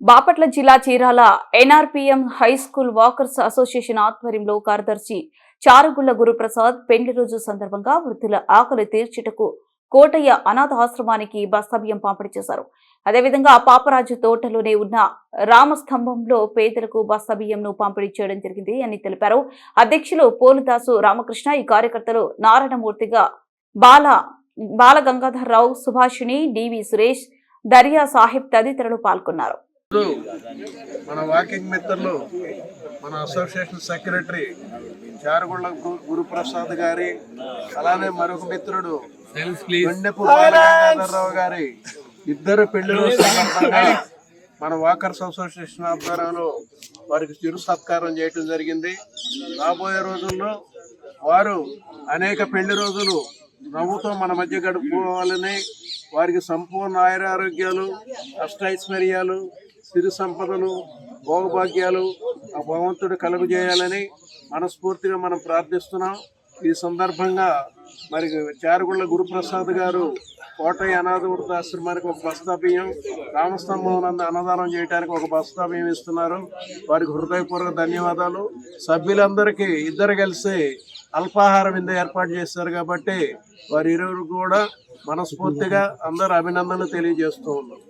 బాపట్ల జిల్లా Chirala NRPM high school walkers association ఆధ్వర్యంలో కార్యదర్శి చారుగుళ్ల గురుప్రసాద్ పెండ్లి రోజు సందర్భంగా వృద్ధుల ఆకలి తీర్చుటకు కోటయ్య అనాథ ఆశ్రమానికి బస్తాబియ్యం పంపిణీ చేశారు. అదేవిధంగా పాపరాజు తోటలోనే ఉన్న రామస్తంభంలో పేదలకు బస్తాబియ్యంను పంపిణీ చేయడం జరిగింది అని తెలిపారు. అధ్యక్షులు పోలుదాసు రామకృష్ణ, ఈ కార్యకర్తలు నారాయణమూర్తిగా బాలగంగాధర్రావు, సుభాషిణి, డివి సురేష్, దరియా సాహిబ్ తదితరులు పాల్గొన్నారు. మన వాకింగ్ మిత్రులు, మన అసోసియేషన్ సెక్రటరీ చారుగుళ్ల గురుప్రసాద్ గారి, అలానే మరొక మిత్రుడు గండెపు బాలగంగాధరరావు గారి ఇద్దరు పెళ్లి సందర్భంగా మన వాకర్స్ అసోసియేషన్ ఆధ్వర్యంలో వారికి చిరు సత్కారం చేయడం జరిగింది. రాబోయే రోజుల్లో వారు అనేక పెళ్లి రోజులు నవ్వుతో మన మధ్య గడుపుకోవాలని, వారికి సంపూర్ణ ఆయురారోగ్యాలు, అష్టైశ్వర్యాలు, సిరి సంపదలు, భోగభాగ్యాలు ఆ భగవంతుడు కలుగజేయాలని మనస్ఫూర్తిగా మనం ప్రార్థిస్తున్నాం. ఈ సందర్భంగా మరి చారుగుళ్ల గురుప్రసాద్ గారు కోటయ్య అనాథ వృద్ధాశ్రమానికి ఒక బస్తా బియ్యం, రామస్తంభం నందు అన్నదానం చేయడానికి ఒక బస్తా బియ్యం ఇస్తున్నారు. వారికి హృదయపూర్వక ధన్యవాదాలు. సభ్యులందరికీ ఇద్దరు కలిసి అల్పాహారం విందు ఏర్పాటు చేశారు కాబట్టి వారి ఇరువురు కూడా మనస్ఫూర్తిగా అందరూ అభినందనలు తెలియజేస్తూ ఉన్నాం.